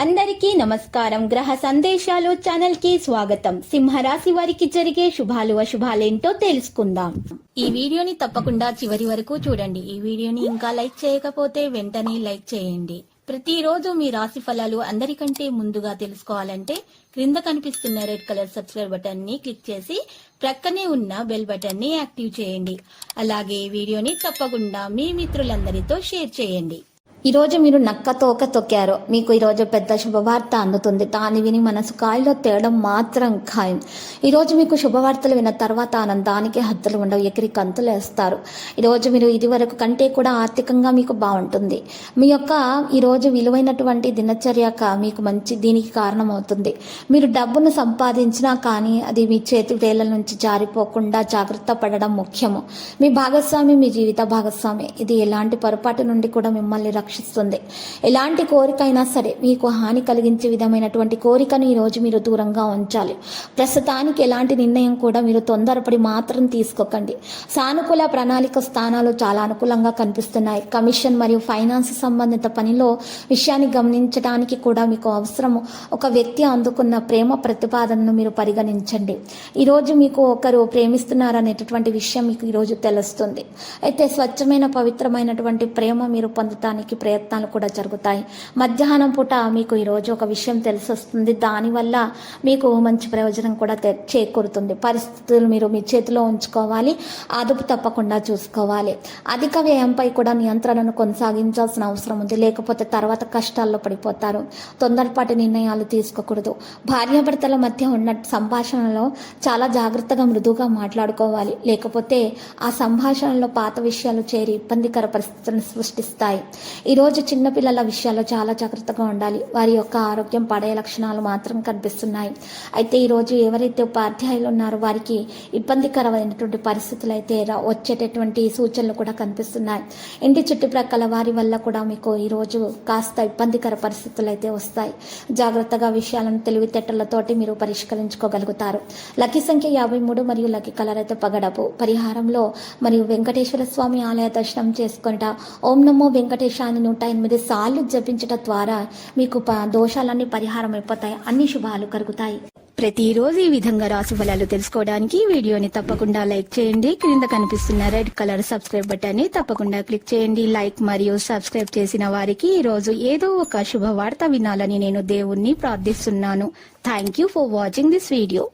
అందరికీ నమస్కారం. గ్రహ సందేశాలు ఛానల్ కి స్వాగతం. సింహరాశి వారికి జరిగే శుభాలు అశుభాలేంటో తెలుసుకుందాం. ఈ వీడియోని తప్పకుండా చివరి వరకు చూడండి. ఈ వీడియోని ఇంకా లైక్ చేయకపోతే వెంటనే లైక్ చేయండి. ప్రతిరోజు మీ రాశి ఫలాలు అందరికంటే ముందుగా తెలుసుకోవాలంటే క్రింద కనిపిస్తున్న రెడ్ కలర్ సబ్స్క్రైబ్ బటన్ ని క్లిక్ చేసి ప్రక్కనే ఉన్న బెల్ బటన్ ని యాక్టివ్ చేయండి. అలాగే వీడియోని తప్పకుండా మీ మిత్రులందరితో షేర్ చేయండి. ఈరోజు మీరు నక్క తోక తొక్కారు. మీకు ఈరోజు పెద్ద శుభవార్త అందుతుంది. దాన్ని విని మనసు కాయలో తేడం మాత్రం ఖాయం. ఈరోజు మీకు శుభవార్తలు విన్న తర్వాత ఆనందానికి హద్దులు ఉండవు. ఎగిరి కంతులు వేస్తారు. ఈరోజు మీరు ఇది వరకు కంటే కూడా ఆర్థికంగా మీకు బాగుంటుంది. మీ యొక్క ఈరోజు విలువైనటువంటి దినచర్యక మీకు మంచి దీనికి కారణమవుతుంది. మీరు డబ్బును సంపాదించినా కానీ అది మీ చేతి వేళ్ల నుంచి జారిపోకుండా జాగ్రత్త పడడం ముఖ్యము. మీ భాగస్వామి మీ జీవిత భాగస్వామి. ఇది ఎలాంటి పొరపాటు నుండి కూడా మిమ్మల్ని రక్షిస్తుంది. ఎలాంటి కోరికైనా సరే మీకు హాని కలిగించే విధమైనటువంటి కోరికను ఈరోజు మీరు దూరంగా ఉంచాలి. ప్రస్తుతానికి ఎలాంటి నిర్ణయం కూడా మీరు తొందరపడి మాత్రం తీసుకోకండి. సానుకూల ప్రణాళిక స్థానాలు చాలా అనుకూలంగా కనిపిస్తున్నాయి. కమిషన్ మరియు ఫైనాన్స్ సంబంధిత పనిలో విషయాన్ని గమనించడానికి కూడా మీకు అవసరము. ఒక వ్యక్తి అందుకున్న ప్రేమ ప్రతిపాదనను మీరు పరిగణించండి. ఈరోజు మీకు ఒకరు ప్రేమిస్తున్నారనేటటువంటి విషయం మీకు ఈరోజు తెలుస్తుంది. అయితే స్వచ్ఛమైన పవిత్రమైనటువంటి ప్రేమ మీరు పొందటానికి ప్రయత్నాలు కూడా జరుగుతాయి. మధ్యాహ్నం పూట మీకు ఈరోజు ఒక విషయం తెలిసి వస్తుంది. దానివల్ల మీకు మంచి ప్రయోజనం కూడా చేకూరుతుంది. పరిస్థితులు మీరు మీ చేతిలో ఉంచుకోవాలి. అదుపు తప్పకుండా చూసుకోవాలి. అధిక వ్యయంపై కూడా నియంత్రణను కొనసాగించాల్సిన అవసరం ఉంది. లేకపోతే తర్వాత కష్టాల్లో పడిపోతారు. తొందరపాటి నిర్ణయాలు తీసుకోకూడదు. భార్యాభర్తల మధ్య ఉన్న సంభాషణలో చాలా జాగ్రత్తగా మృదువుగా మాట్లాడుకోవాలి. లేకపోతే ఆ సంభాషణలో పాత విషయాలు చేరి ఇబ్బందికర పరిస్థితులను సృష్టిస్తాయి. ఈరోజు చిన్నపిల్లల విషయాల్లో చాలా జాగ్రత్తగా ఉండాలి. వారి యొక్క ఆరోగ్యం పడే లక్షణాలు మాత్రం కనిపిస్తున్నాయి. అయితే ఈరోజు ఎవరైతే ఉపాధ్యాయులు ఉన్నారో వారికి ఇబ్బందికరమైనటువంటి పరిస్థితులు అయితే వచ్చేటటువంటి సూచనలు కూడా కనిపిస్తున్నాయి. ఇంటి చుట్టుప్రక్కల వారి వల్ల కూడా మీకు ఈరోజు కాస్త ఇబ్బందికర పరిస్థితులు అయితే వస్తాయి. జాగ్రత్తగా విషయాలను తెలివితేటలతోటి మీరు పరిష్కరించుకోగలుగుతారు. లక్కీ సంఖ్య 53 మరియు లక్కీ కలర్ అయితే పగడపు. పరిహారంలో మరియు వెంకటేశ్వర స్వామి ఆలయ దర్శనం చేసుకుంటా ఓం నమో వెంకటేశాయ 108 సార్లు జపించడం ద్వారా మీకు దోషాలన్నీ పరిహారం అయిపోతాయి. అన్ని శుభాలు కలుగుతాయి. ప్రతిరోజు ఈ విధంగా రాశి ఫలాలు తెలుసుకోవడానికి వీడియోని తప్పకుండా లైక్ చేయండి. క్రింద కనిపిస్తున్న రెడ్ కలర్ సబ్స్క్రైబ్ బటన్ ని తప్పకుండా క్లిక్ చేయండి. లైక్ మరియు సబ్స్క్రైబ్ చేసిన వారికి ఈ రోజు ఏదో ఒక శుభవార్త వినాలని నేను దేవుణ్ణి ప్రార్థిస్తున్నాను. Thank you for watching this video.